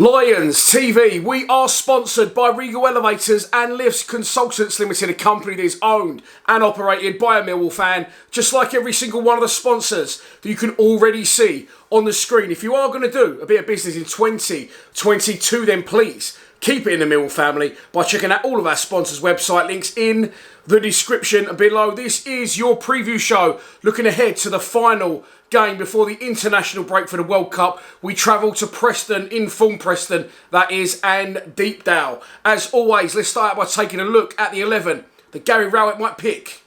Lions TV, we are sponsored by Regal Elevators and Lifts Consultants Limited, a company that is owned and operated by a Millwall fan, just like every single one of the sponsors that you can already see on the screen. If you are going to do a bit of business in 2022, then please keep it in the Millwall family by checking out all of our sponsors' website links in the description below. This is your preview show, looking ahead to the final game before the international break for the World Cup. We travel to Preston, in form Preston, that is, and Deepdale. As always, let's start out by taking a look at the 11 that Gary Rowett might pick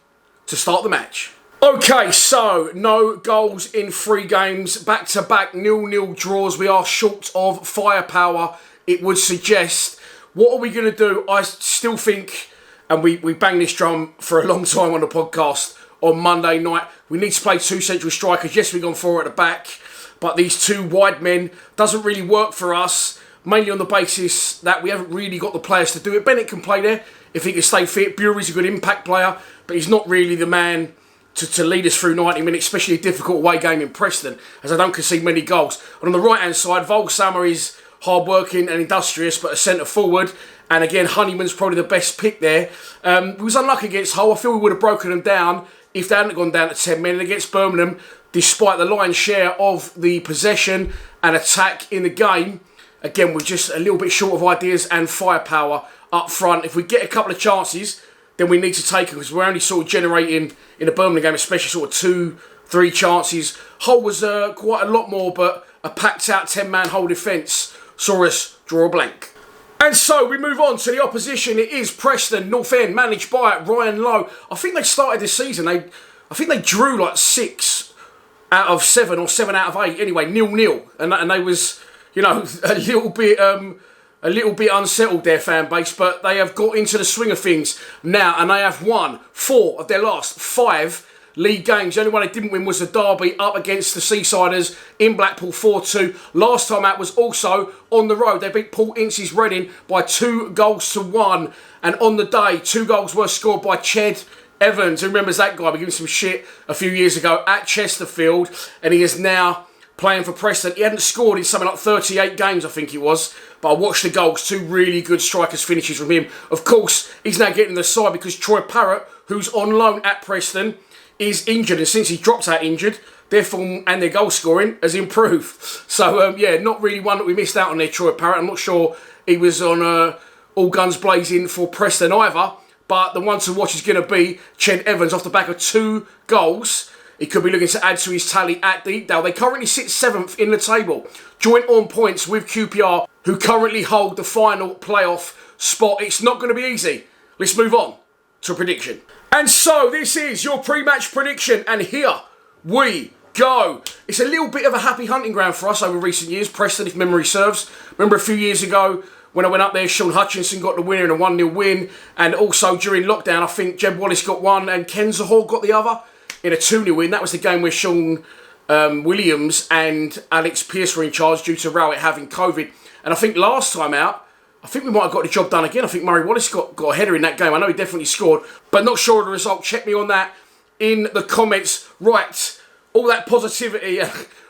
to start the match. Okay, so no goals in 3 games, back-to-back 0-0 draws. We are short of firepower, it would suggest. What are we going to do? I still think, and we bang this drum for a long time on the podcast, on Monday night, we need to play 2 central strikers. Yes, we've gone 4 at the back, but these 2 wide men doesn't really work for us, mainly on the basis that we haven't really got the players to do it. Bennett can play there if he can stay fit. Bury's a good impact player, but he's not really the man to lead us through 90 minutes, especially a difficult away game in Preston, as I don't concede many goals. And on the right-hand side, Volsammer is hard-working and industrious, but a centre forward. And again, Honeyman's probably the best pick there. We was unlucky against Hull. I feel we would have broken them down if they hadn't gone down to 10 men. And against Birmingham, despite the lion's share of the possession and attack in the game, again, we're just a little bit short of ideas and firepower up front. If we get a couple of chances, then we need to take them, because we're only sort of generating, in the Birmingham game especially, sort of 2-3 chances. Hull was quite a lot more, but a packed-out 10-man Hull defence saw us draw a blank. And so we move on to the opposition. It is Preston, North End, managed by Ryan Lowe. I think they started this season. I think they drew like 6 out of 7 or 7 out of 8. Anyway, 0-0, and they was, you know, a little bit unsettled, their fan base. But they have got into the swing of things now, and they have won 4 of their last 5 league games. The only one they didn't win was the derby up against the Seasiders in Blackpool 4-2. Last time out was also on the road. They beat Paul Ince's Reading by 2-1. And on the day, 2 goals were scored by Ched Evans. Who remembers that guy? We gave him some shit a few years ago at Chesterfield. And he is now playing for Preston. He hadn't scored in something like 38 games, I think it was. But I watched the goals. 2 really good strikers' finishes from him. Of course, he's now getting the side because Troy Parrott, who's on loan at Preston, is injured, and since he dropped out injured, their form and their goal scoring has improved. So, yeah, not really one that we missed out on there, Troy Parrott. I'm not sure he was on all guns blazing for Preston either, but the one to watch is going to be Ched Evans off the back of 2 goals. He could be looking to add to his tally at Deepdale. They currently sit 7th in the table, joint on points with QPR, who currently hold the final playoff spot. It's not going to be easy. Let's move on to a prediction. And so this is your pre-match prediction, and here we go. It's a little bit of a happy hunting ground for us over recent years, Preston, if memory serves. Remember a few years ago when I went up there, Sean Hutchinson got the winner in a 1-0 win, and also during lockdown, I think Jeb Wallace got one and Ken Zahor got the other in a 2-0 win. That was the game where Sean Williams and Alex Pearce were in charge due to Rowett having COVID. And I think last time out, I think we might have got the job done again. I think Murray Wallace got a header in that game. I know he definitely scored, but not sure of the result. Check me on that in the comments. Right, all that positivity.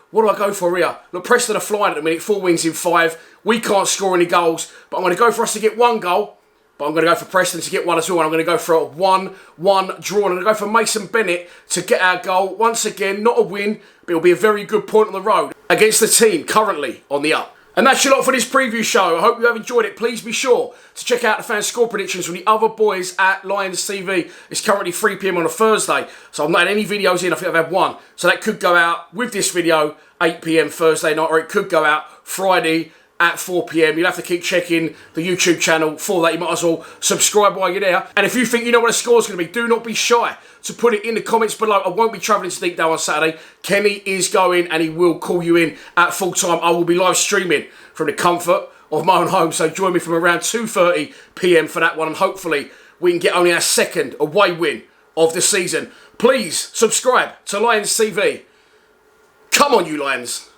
What do I go for here? Look, Preston are flying at the minute. 4 wins in 5. We can't score any goals, but I'm going to go for us to get 1 goal. But I'm going to go for Preston to get 1 as well. And I'm going to go for a 1-1 draw. And I'm going to go for Mason Bennett to get our goal. Once again, not a win, but it'll be a very good point on the road against the team currently on the up. And that's your lot for this preview show. I hope you have enjoyed it. Please be sure to check out the fan score predictions from the other boys at Lions TV. It's currently 3 PM on a Thursday, so I've not had any videos in. I think I've had 1. So that could go out with this video 8 PM Thursday night, or it could go out Friday at 4 PM. You'll have to keep checking the YouTube channel for that. You might as well subscribe while you're there. And if you think you know what the score's going to be, do not be shy to put it in the comments below. I won't be travelling to Deepdale on Saturday. Kenny is going, and he will call you in at full time. I will be live streaming from the comfort of my own home, so join me from around 2:30 PM for that one, and hopefully we can get only our 2nd away win of the season. Please subscribe to Lions TV. Come on, you Lions.